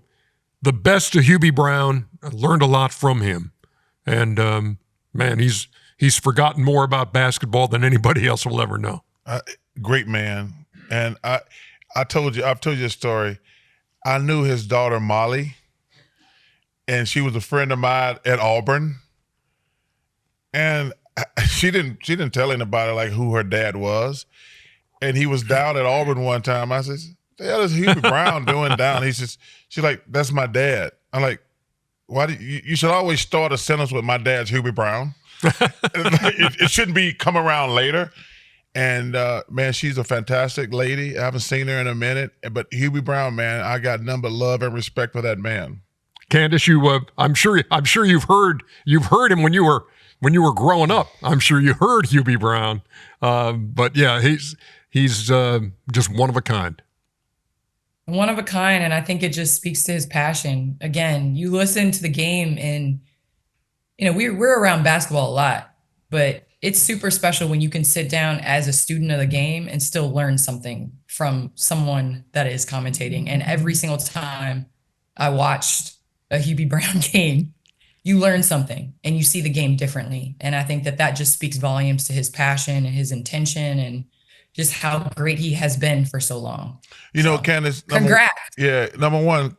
the best to Hubie Brown. I learned a lot from him, and man, he's forgotten more about basketball than anybody else will ever know. Great man. And I've told you a story. I knew his daughter Molly, and she was a friend of mine at Auburn. And she didn't tell anybody like who her dad was. And he was down at Auburn one time. I said, "The hell is Hubie Brown doing down?" She's like, "That's my dad." I'm like, "Why do you should always start a sentence with my dad's Hubie Brown." It shouldn't be come around later. And man, she's a fantastic lady. I haven't seen her in a minute, but Hubie Brown, man, I got nothing but love and respect for that man. Candace, I'm sure you've heard him when you were growing up. I'm sure you heard Hubie Brown, but yeah, he's just one of a kind. One of a kind, and I think it just speaks to his passion. Again, you listen to the game, and we're around basketball a lot, but it's super special when you can sit down as a student of the game and still learn something from someone that is commentating. And every single time I watched a Hubie Brown game, you learn something and you see the game differently. And I think that just speaks volumes to his passion and his intention and just how great he has been for so long. Candace, congrats. Number one,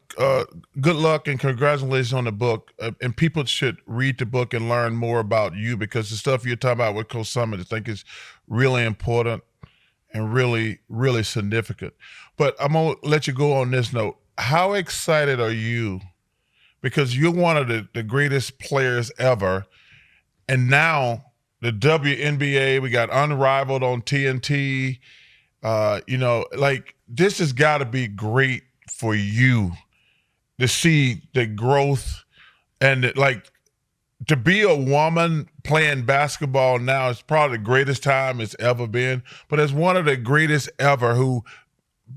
good luck and congratulations on the book. And people should read the book and learn more about you, because the stuff you're talking about with Coach Summit, I think is really important and really, really significant. But I'm going to let you go on this note. How excited are you? Because you're one of the greatest players ever. And now the WNBA, we got Unrivaled on TNT. This has got to be great for you to see the growth and to be a woman playing basketball now is probably the greatest time it's ever been. But as one of the greatest ever who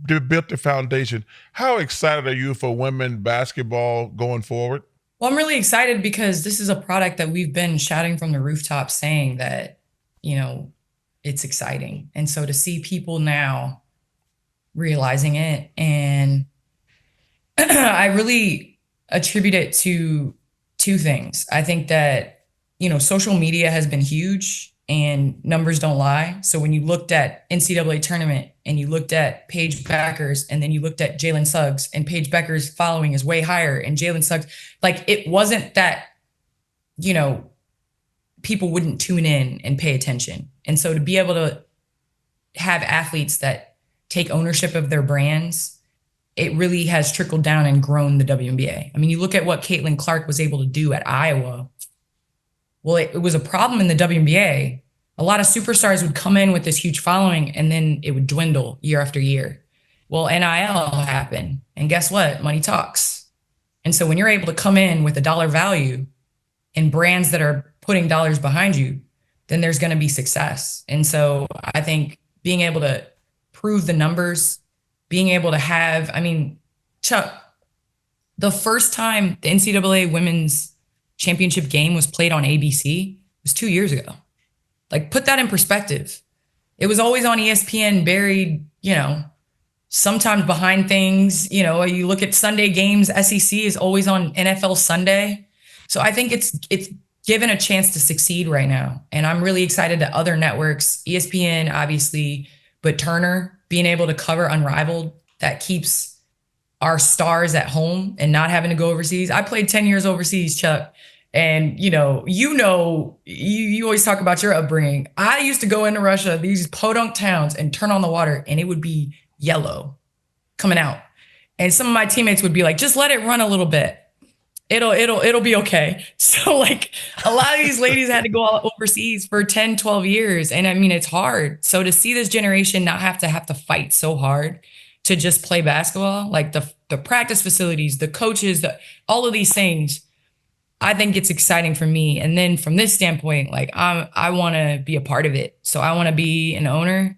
built the foundation, how excited are you for women basketball going forward? Well, I'm really excited because this is a product that we've been shouting from the rooftops saying that, it's exciting. And so to see people now realizing it, and I really attribute it to two things. I think that, social media has been huge and numbers don't lie. So when you looked at NCAA tournament and you looked at Paige Beckers and then you looked at Jalen Suggs, and Paige Beckers' following is way higher and Jalen Suggs, it wasn't that, people wouldn't tune in and pay attention. And so to be able to have athletes that take ownership of their brands, it really has trickled down and grown the WNBA. I mean, you look at what Caitlin Clark was able to do at Iowa. Well, it was a problem in the WNBA. A lot of superstars would come in with this huge following and then it would dwindle year after year. Well, NIL happened, and guess what? Money talks. And so when you're able to come in with a dollar value and brands that are putting dollars behind you, then there's going to be success. And so I think being able to prove the numbers, being able to have, Chuck, the first time the NCAA women's championship game was played on ABC was 2 years ago. Put that in perspective. It was always on ESPN, buried, sometimes behind things. You look at Sunday games, SEC is always on NFL Sunday. So I think it's given a chance to succeed right now. And I'm really excited that other networks, ESPN, obviously, but Turner being able to cover Unrivaled, that keeps our stars at home and not having to go overseas. I played 10 years overseas, Chuck. And you always talk about your upbringing. I used to go into Russia, these podunk towns, and turn on the water, and it would be yellow coming out. And some of my teammates would be like, just let it run a little bit. It'll be okay. So like a lot of these ladies had to go all overseas for 10, 12 years. And I mean, it's hard. So to see this generation not have to fight so hard to just play basketball, like the practice facilities, the coaches, all of these things, I think it's exciting for me. And then from this standpoint, like I want to be a part of it. So I want to be an owner.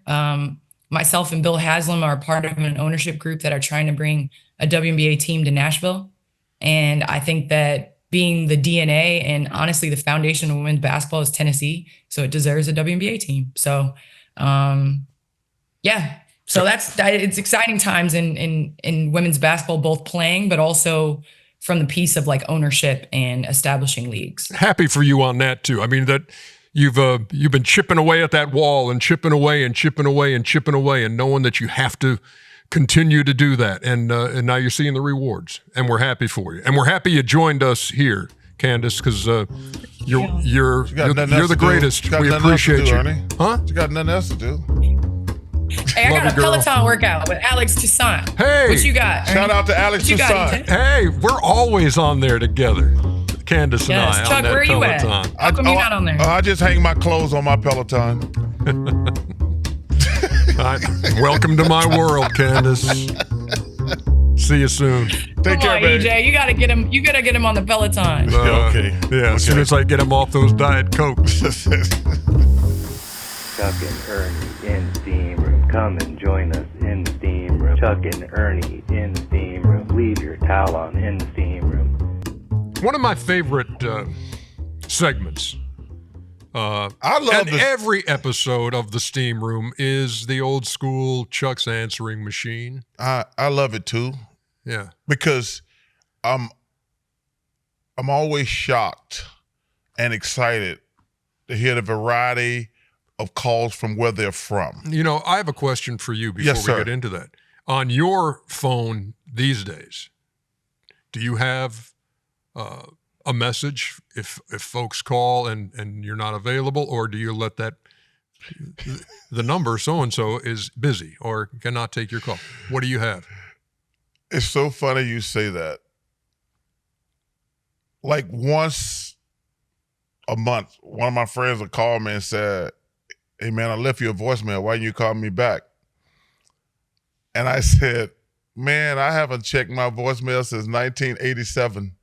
Myself and Bill Haslam are part of an ownership group that are trying to bring a WNBA team to Nashville. And I think that being the DNA and honestly the foundation of women's basketball is Tennessee, so it deserves a WNBA team. So, yeah. So it's exciting times in women's basketball, both playing, but also from the piece of like ownership and establishing leagues. Happy for you on that too. I mean, that you've been chipping away at that wall and chipping away and chipping away and chipping away and knowing that you have to continue to do that. And now you're seeing the rewards, and we're happy for you. And we're happy you joined us here, Candace, because you're the greatest. We appreciate you. Ernie. Huh? You got nothing else to do. Hey, I got a Peloton workout with Alex Toussaint. Hey, what you got? Shout out to Alex Toussaint. Hey, we're always on there together, Candace and I. Chuck, on that where are you Peloton. at? How come you're not on there? I just hang my clothes on my Peloton. Welcome to my world, Candace. See you soon. Take care, baby. EJ. You gotta get him. You gotta get him on the Peloton. Okay. Yeah. As soon as I get him off those Diet Cokes. Chuck and Ernie in the steam room. Come and join us in the steam room. Chuck and Ernie in the steam room. Leave your towel on in the steam room. One of my favorite segments. I love every episode of the Steam Room is the old school Chuck's answering machine. I love it too. Yeah, because I'm always shocked and excited to hear the variety of calls from where they're from. You know, I have a question for you before we get into that. On your phone these days, do you have a message if folks call and you're not available, or do you let that the number so-and-so is busy or cannot take your call? What do you have? It's so funny you say that. Like once a month, one of my friends would call me and said, "Hey man, I left you a voicemail. Why didn't you call me back?" And I said, "Man, I haven't checked my voicemail since 1987.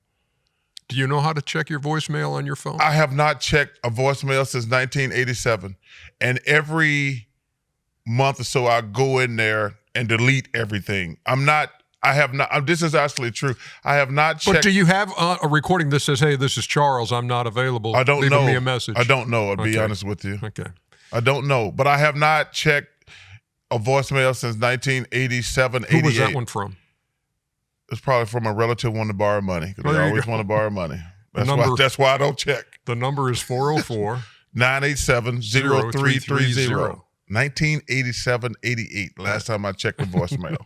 Do you know how to check your voicemail on your phone? I have not checked a voicemail since 1987. And every month or so, I go in there and delete everything. This is actually true. I have not checked. But do you have a recording that says, "Hey, this is Charles. I'm not available. I don't know. Leave me a message"? I don't know. I'll be honest with you. Okay. I don't know. But I have not checked a voicemail since 1987, 88. Who was that one from? It's probably from a relative wanting to borrow money. Because they always want to borrow money. That's why I don't check. The number is 404 987-0330. 1987-88. Last time I checked the voicemail.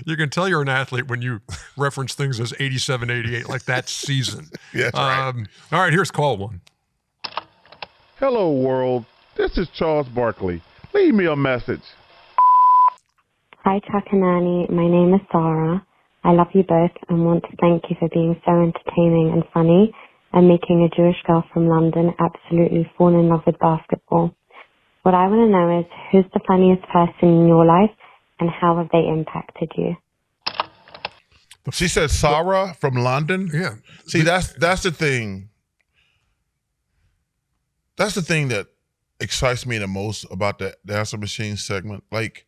You can tell you're an athlete when you reference things as 87, 88, like that season. Yeah, right. All right, here's call one. Hello, world. This is Charles Barkley. Leave me a message. Hi, Chuck and Ernie. My name is Sarah. I love you both and want to thank you for being so entertaining and funny and making a Jewish girl from London absolutely fall in love with basketball. What I want to know is who's the funniest person in your life and how have they impacted you? She said Sarah from London? Yeah. See, that's the thing. That's the thing that excites me the most about the Answer Machine segment. Like,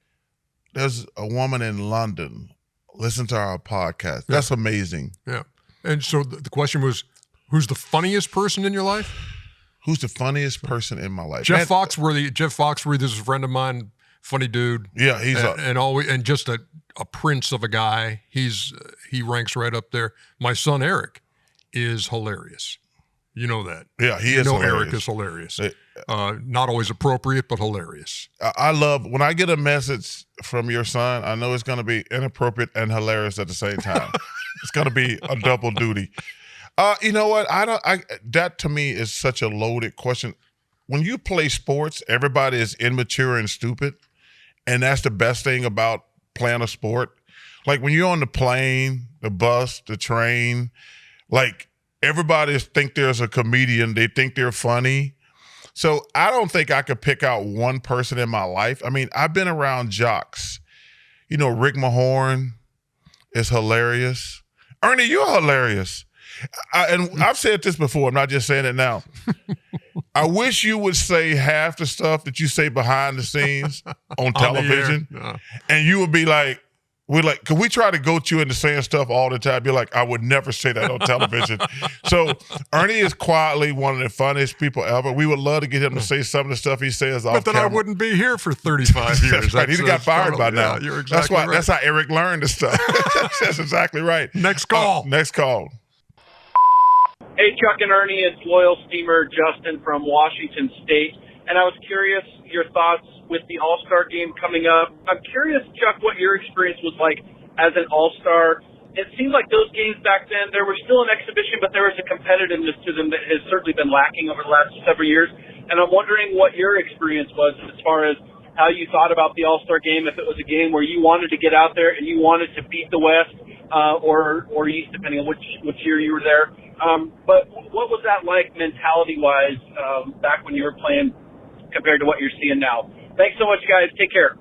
there's a woman in London listen to our podcast. That's amazing. Yeah. And so the question was, who's the funniest person in your life? Who's the funniest person in my life? Jeff Foxworthy is a friend of mine, funny dude. Yeah, he's and just a prince of a guy. He ranks right up there. My son Eric is hilarious. You know that. Yeah, he you is know hilarious. Eric is hilarious. Not always appropriate, but hilarious. I love when I get a message from your son. I know it's going to be inappropriate and hilarious at the same time. It's going to be a double duty. You know what? That to me is such a loaded question. When you play sports, everybody is immature and stupid, and that's the best thing about playing a sport. Like when you're on the plane, the bus, the train, like everybody think there's a comedian. They think they're funny. So I don't think I could pick out one person in my life. I mean, I've been around jocks. You know, Rick Mahorn is hilarious. Ernie, you're hilarious. And I've said this before. I'm not just saying it now. I wish you would say half the stuff that you say behind the scenes on television. And you would be like, because we try to goat you into saying stuff all the time. You're like, I would never say that on television. So Ernie is quietly one of the funniest people ever. We would love to get him to say some of the stuff he says off But then camera. I wouldn't be here for 35 years. That's right. He got fired by now. You're exactly right. That's how Eric learned this stuff. That's exactly right. Next call. Next call. Hey, Chuck and Ernie, it's loyal steamer Justin from Washington State. And I was curious your thoughts with the All-Star game coming up. I'm curious, Chuck, what your experience was like as an All-Star. It seemed like those games back then, there was still an exhibition, but there was a competitiveness to them that has certainly been lacking over the last several years. And I'm wondering what your experience was as far as how you thought about the All-Star game, if it was a game where you wanted to get out there and you wanted to beat the West or East, depending on which year you were there. But what was that like mentality-wise back when you were playing compared to what you're seeing now? Thanks so much, guys. Take care.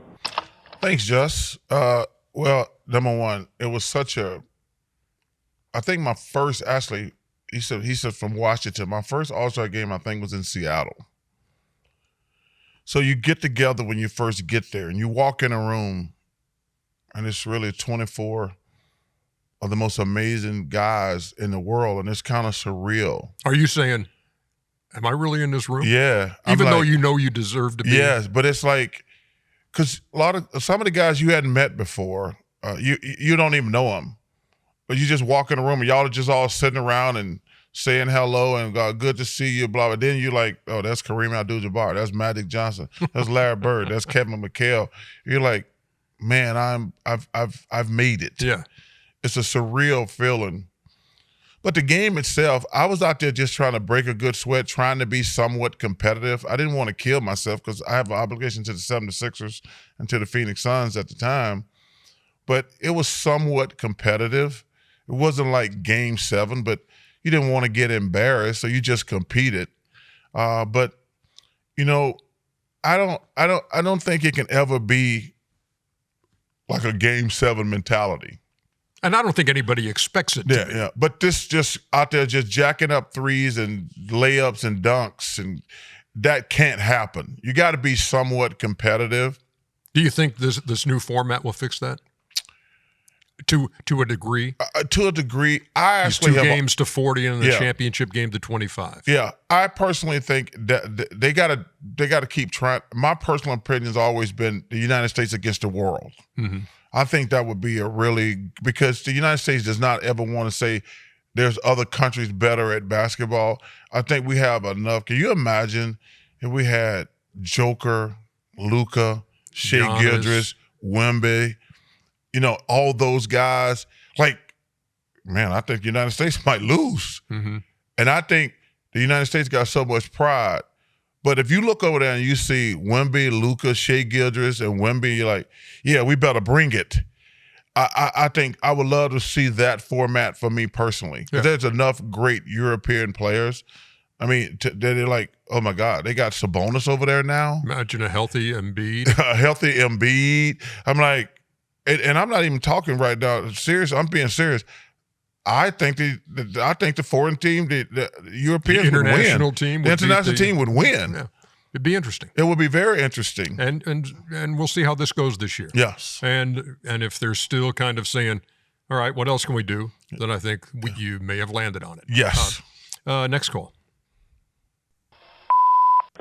Thanks, Just. Well, number one, it was I think my first, actually, he said from Washington, my first All-Star game, I think, was in Seattle. So you get together when you first get there, and you walk in a room, and it's really 24 of the most amazing guys in the world, and it's kind of surreal. Are you saying, am I really in this room? Yeah. Even though you know you deserve to be. Yes, but it's like, because some of the guys you hadn't met before, you don't even know them, but you just walk in the room and y'all are just all sitting around and saying hello and good to see you, blah, blah. Then you're like, oh, that's Kareem Abdul-Jabbar, that's Magic Johnson, that's Larry Bird, that's Kevin McHale. You're like, man, I've made it. Yeah. It's a surreal feeling. But the game itself, I was out there just trying to break a good sweat, trying to be somewhat competitive. I didn't want to kill myself because I have an obligation to the 76ers and to the Phoenix Suns at the time. But it was somewhat competitive. It wasn't like Game 7, but you didn't want to get embarrassed, so you just competed. But you know, I don't think it can ever be like a Game 7 mentality. And I don't think anybody expects it to be. Yeah. But this just out there just jacking up threes and layups and dunks, and that can't happen. You got to be somewhat competitive. Do you think this new format will fix that? To a degree? To a degree. I actually have 2 games to 40 and the championship game to 25. Yeah. I personally think that they gotta keep trying. My personal opinion has always been the United States against the world. Mm-hmm. I think that would be because the United States does not ever want to say there's other countries better at basketball. I think we have enough. Can you imagine if we had Joker, Luka, Shea Gilgeous, Wemby, all those guys? Like, man, I think the United States might lose. Mm-hmm. And I think the United States got so much pride. But if you look over there and you see Wemby, Luka, Shea Gilgeous, and Wemby, you're like, yeah, we better bring it. I think I would love to see that format for me personally. Because there's enough great European players. I mean, they're like, oh my God, they got Sabonis over there now. Imagine a healthy Embiid. A healthy Embiid. I'm like, and I'm not even talking right now. Serious, I'm being serious. I think the foreign team, the Europeans would win. The international team would win. Yeah. It'd be interesting. It would be very interesting. And we'll see how this goes this year. Yes. And if they're still kind of saying, all right, what else can we do? Then I think you may have landed on it. Yes. Next call.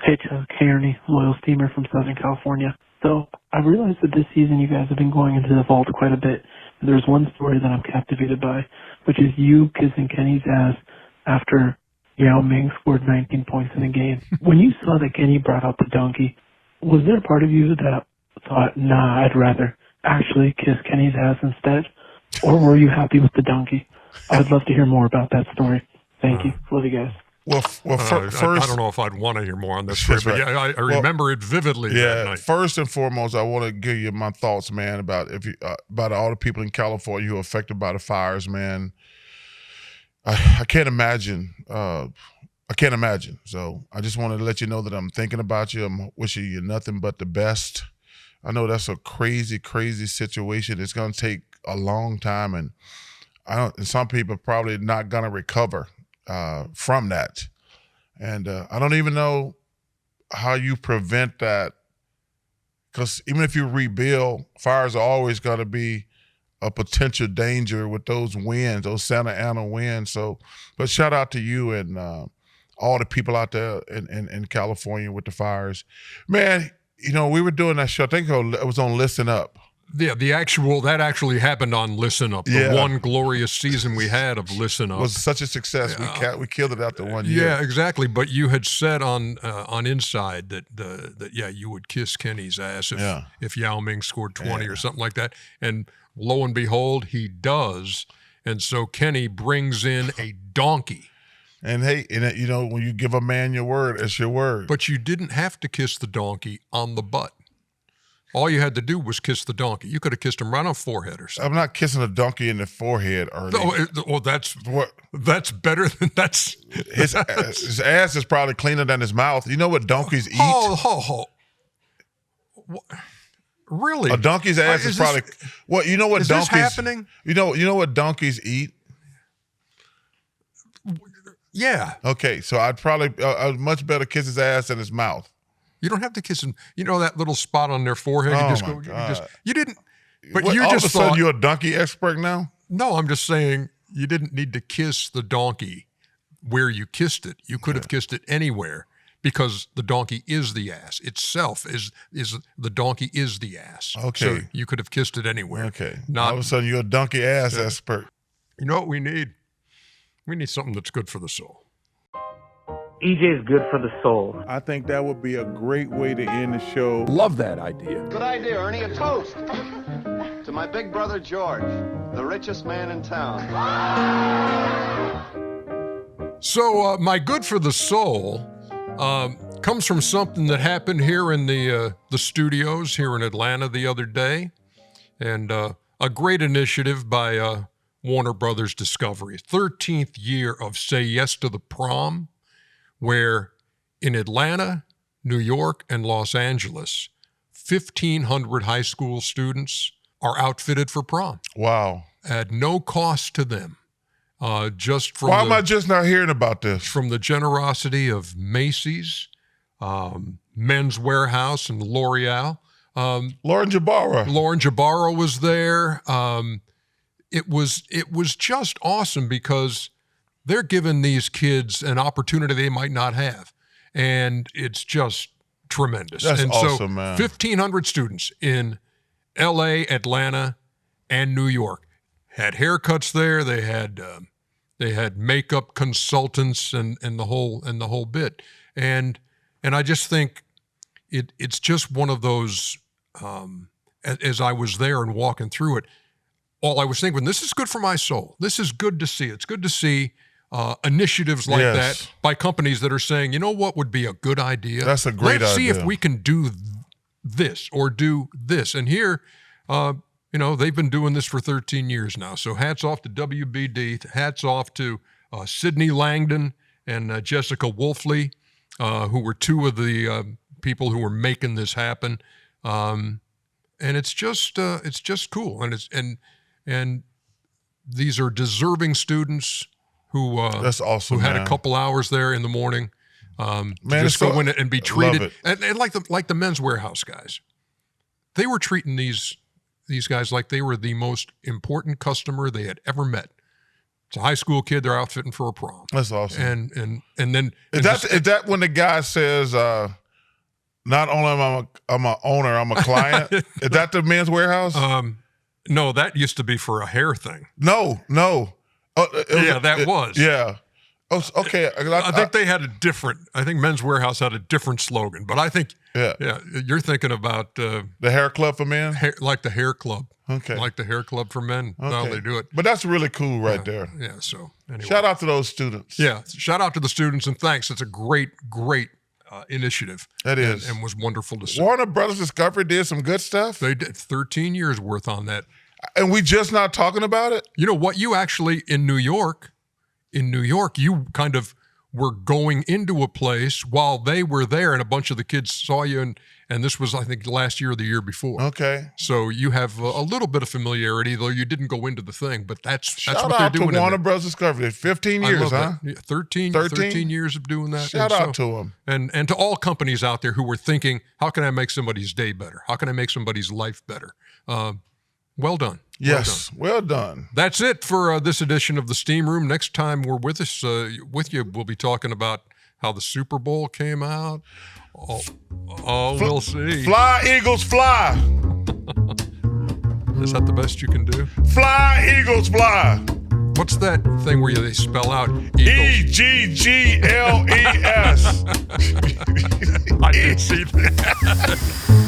Hey, Chuck. Hey, Ernie. Loyal steamer from Southern California. So I realized that this season you guys have been going into the vault quite a bit. There's one story that I'm captivated by, which is you kissing Kenny's ass after Yao Ming scored 19 points in a game. When you saw that Kenny brought out the donkey, was there a part of you that thought, nah, I'd rather actually kiss Kenny's ass instead? Or were you happy with the donkey? I'd love to hear more about that story. Thank you. Love you guys. Well, first, I don't know if I'd want to hear more on this story, but right. yeah, I remember it vividly that night. First and foremost, I want to give you my thoughts, man, about about all the people in California who are affected by the fires, man. I can't imagine. I can't imagine. So I just wanted to let you know that I'm thinking about you. I'm wishing you nothing but the best. I know that's a crazy, crazy situation. It's going to take a long time, and some people are probably not going to recover from that. And I don't even know how you prevent that, because even if you rebuild, fires are always going to be a potential danger with those winds, those Santa Ana winds. So, but shout out to you and all the people out there in California with the fires. Man, you know, we were doing that show, I think it was on Listen Up. Yeah, that actually happened on Listen Up. The one glorious season we had of Listen Up. It was such a success. We killed it after 1 year. Yeah, exactly. But you had said on Inside that you would kiss Kenny's ass if Yao Ming scored 20 or something like that. And lo and behold, he does. And so Kenny brings in a donkey. And hey, you know, when you give a man your word, it's your word. But you didn't have to kiss the donkey on the butt. All you had to do was kiss the donkey. You could have kissed him right on the forehead or something. I'm not kissing a donkey in the forehead, Ernie. That's better than that's. His ass is probably cleaner than his mouth. You know what donkeys eat? Really? A donkey's ass is probably. Well, you know what donkeys? Is this happening? You know what donkeys eat? Yeah. Okay, so I'd much better kiss his ass than his mouth. You don't have to kiss them. You know that little spot on their forehead? You didn't. But you all just of a sudden you're a donkey expert now? No, I'm just saying you didn't need to kiss the donkey where you kissed it. You could have kissed it anywhere because the donkey is the ass. Itself is the donkey is the ass. Okay. So you could have kissed it anywhere. Okay. All of a sudden you're a donkey ass expert. You know what we need? We need something that's good for the soul. EJ is good for the soul. I think that would be a great way to end the show. Love that idea. Good idea, Ernie. A toast to my big brother George, the richest man in town. So my good for the soul comes from something that happened here in the studios here in Atlanta the other day, and a great initiative by Warner Brothers Discovery. 13th year of Say Yes to the Prom, where in Atlanta, New York, and Los Angeles, 1,500 high school students are outfitted for prom. Wow. At no cost to them. Just from Why am I just not hearing about this? From the generosity of Macy's, Men's Warehouse, and L'Oreal. Lauren Jabara. Lauren Jabara was there. It was just awesome because they're giving these kids an opportunity they might not have. And it's just tremendous. That's awesome, so man. 1,500 students in LA, Atlanta, and New York had haircuts there. They had makeup consultants and the whole bit. And I just think it's just one of those, as I was there and walking through it, all I was thinking, this is good for my soul. This is good to see. It's good to see initiatives like that by companies that are saying, you know what would be a good idea? That's a great idea. Let's see if we can do this or do this. And here, they've been doing this for 13 years now. So hats off to WBD. Hats off to Sydney Langdon and Jessica Wolfley, who were two of the people who were making this happen. And it's just cool. And these are deserving students who that's awesome. Who had man. A couple hours there in the morning, just go in and be treated, and like the Men's Warehouse guys, they were treating these guys like they were the most important customer they had ever met. It's a high school kid; they're outfitting for a prom. That's awesome. And then is that when the guy says, "Not only am I'm an owner, I'm a client"? Is that the Men's Warehouse? No, that used to be for a hair thing. No. That was. Yeah. Oh, okay. I think they had a different. I think Men's Warehouse had a different slogan, but I think you're thinking about the hair club for men, like the hair club. Okay, like the hair club for men. Okay. How they do it. But that's really cool, right there. Yeah. So anyway, shout out to those students. Yeah, shout out to the students and thanks. It's a great initiative. That is, and was wonderful to see. Warner Brothers Discovery did some good stuff. They did 13 years worth on that, and we just not talking about it. You know what? You actually in New York, you kind of were going into a place while they were there, and a bunch of the kids saw you, and this was, I think, last year or the year before. Okay. So you have a little bit of familiarity, though you didn't go into the thing, but that's Shout what they're doing. Shout out to Warner Brothers Discovery. 15 years, huh? Yeah, 13 years of doing that. Shout out to them. And to all companies out there who were thinking, how can I make somebody's day better? How can I make somebody's life better? Well done. Yes, well done. That's it for this edition of the Steam Room. Next time we're with you, we'll be talking about how the Super Bowl came out. We'll see. Fly, Eagles, fly. Is that the best you can do? Fly, Eagles, fly. What's that thing where they spell out Eagles? EGGLES. I didn't see that.